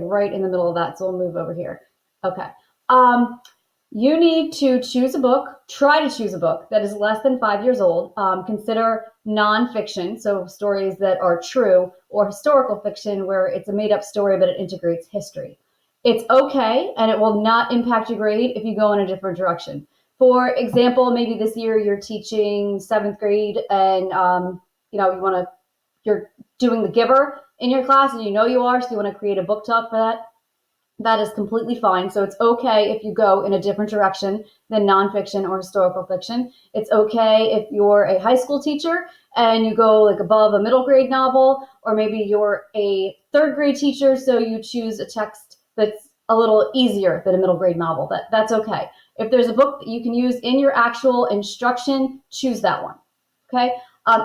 right in the middle of that, so we'll move over here. Okay. You need to choose a book, try to choose a book that is less than 5 years old. Consider nonfiction, so stories that are true, or historical fiction where it's a made up story but it integrates history. It's okay, and it will not impact your grade if you go in a different direction. For example, maybe this year you're teaching seventh grade and you're doing The Giver in your class, and you are, so you want to create a book talk for that. That is completely fine. So it's okay if you go in a different direction than nonfiction or historical fiction. It's okay if you're a high school teacher and you go like above a middle grade novel, or maybe you're a third grade teacher, so you choose a text that's a little easier than a middle grade novel. That's okay. If there's a book that you can use in your actual instruction, choose that one. Okay.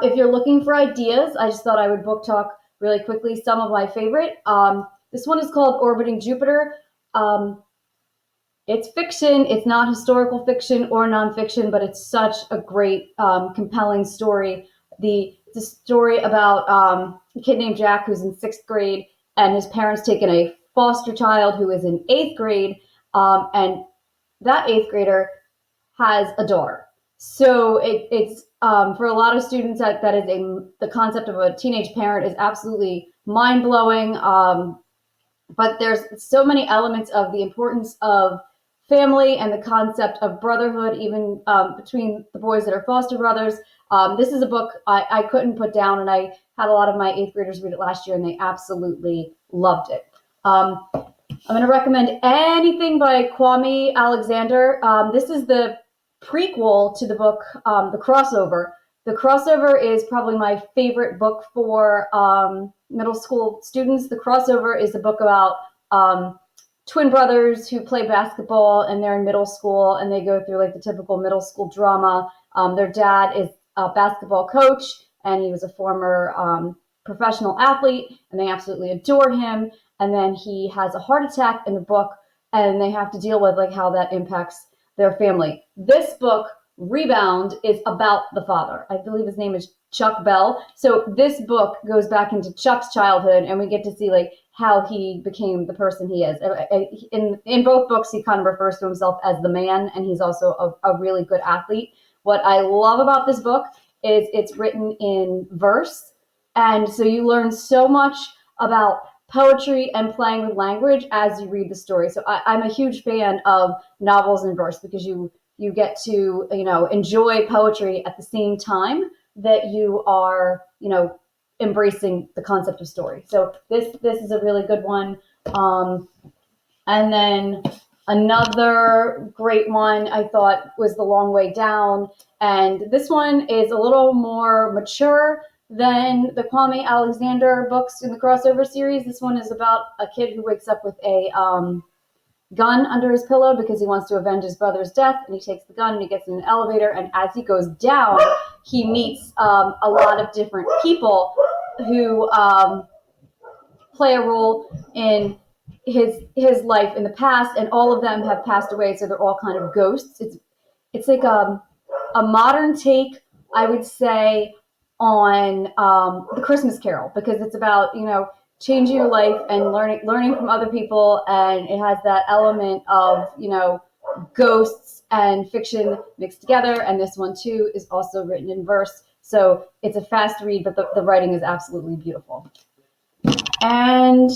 If you're looking for ideas, I just thought I would book talk really quickly some of my favorite. This one is called Orbiting Jupiter. It's fiction. It's not historical fiction or nonfiction, but it's such a great, compelling story. The story about a kid named Jack who's in sixth grade, and his parents take in a foster child who is in eighth grade, and that eighth grader has a daughter. So it's for a lot of students that is the concept of a teenage parent is absolutely mind blowing. But there's so many elements of the importance of family and the concept of brotherhood, even between the boys that are foster brothers. This is a book I couldn't put down, and I had a lot of my eighth graders read it last year, and they absolutely loved it. I'm going to recommend anything by Kwame Alexander. This is the prequel to the book, The Crossover. The Crossover is probably my favorite book for middle school students. The Crossover is a book about twin brothers who play basketball, and they're in middle school, and they go through like the typical middle school drama. Their dad is a basketball coach, and he was a former professional athlete, and they absolutely adore him. And then he has a heart attack in the book, and they have to deal with like how that impacts their family. This book, Rebound, is about the father. I believe his name is Chuck Bell. So this book goes back into Chuck's childhood, and we get to see like how he became the person he is. In both books, he kind of refers to himself as the man, and he's also a really good athlete. What I love about this book is it's written in verse, and so you learn so much about poetry and playing with language as you read the story. So I'm a huge fan of novels in verse because you get to enjoy poetry at the same time that you are embracing the concept of story. So this is a really good one. And then another great one I thought was The Long Way Down, and this one is a little more mature than the Kwame Alexander books in the Crossover series. This one is about a kid who wakes up with a gun under his pillow because he wants to avenge his brother's death, and he takes the gun and he gets in an elevator, and as he goes down, he meets a lot of different people who play a role in his life in the past, and all of them have passed away, so they're all kind of ghosts. It's like a modern take, I would say, on the Christmas Carol, because it's about changing your life and learning from other people, and it has that element of ghosts and fiction mixed together. And this one too is also written in verse, so it's a fast read, but the writing is absolutely beautiful. And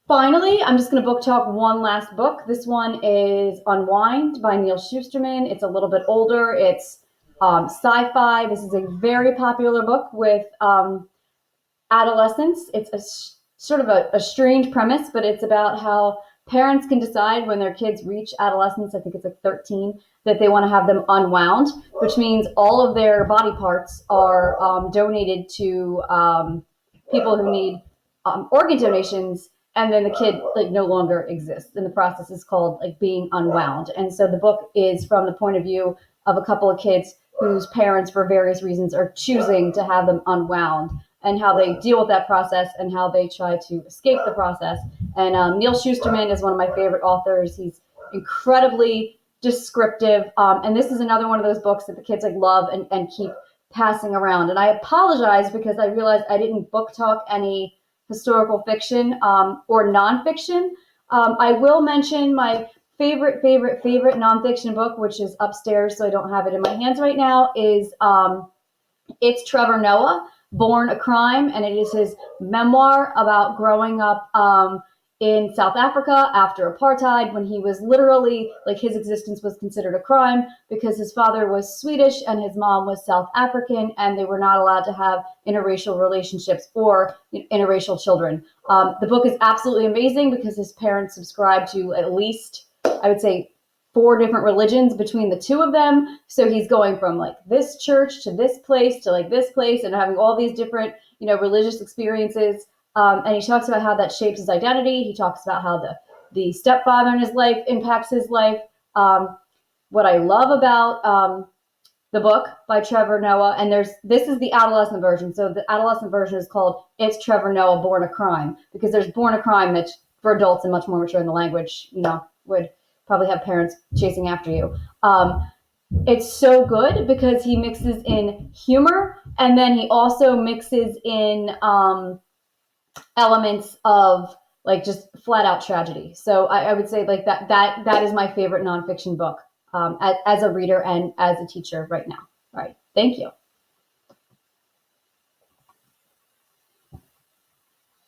finally, I'm just going to book talk one last book. This one is Unwind by Neal Shusterman. It's a little bit older. It's sci-fi. This is a very popular book with adolescents. It's sort of a strange premise, but it's about how parents can decide when their kids reach adolescence, I think it's like 13, that they want to have them unwound, which means all of their body parts are donated to people who need organ donations, and then the kid no longer exists, and the process is called being unwound. And so the book is from the point of view of a couple of kids whose parents for various reasons are choosing to have them unwound, and how they deal with that process and how they try to escape the process. And Neal Shusterman is one of my favorite authors. He's incredibly descriptive, and this is another one of those books that the kids love and keep passing around. And I apologize because I realized I didn't book talk any historical fiction or nonfiction. I will mention my favorite nonfiction book, which is upstairs, so I don't have it in my hands right now, is it's Trevor Noah, Born a Crime, and it is his memoir about growing up in South Africa after apartheid, when he was literally, like, his existence was considered a crime because his father was Swedish and his mom was South African, and they were not allowed to have interracial relationships or interracial children. The book is absolutely amazing because his parents subscribe to at least, I would say, 4 different religions between the two of them. So he's going from like this church to this place to like this place and having all these different, religious experiences. And he talks about how that shapes his identity. He talks about how the stepfather in his life impacts his life. What I love about the book by Trevor Noah, and this is the adolescent version. So the adolescent version is called It's Trevor Noah, Born a Crime, because there's Born a Crime that's for adults and much more mature in the language, would probably have parents chasing after you. It's so good because he mixes in humor, and then he also mixes in elements of like just flat out tragedy. So I would say like that is my favorite nonfiction book as a reader and as a teacher right now. All right. Thank you.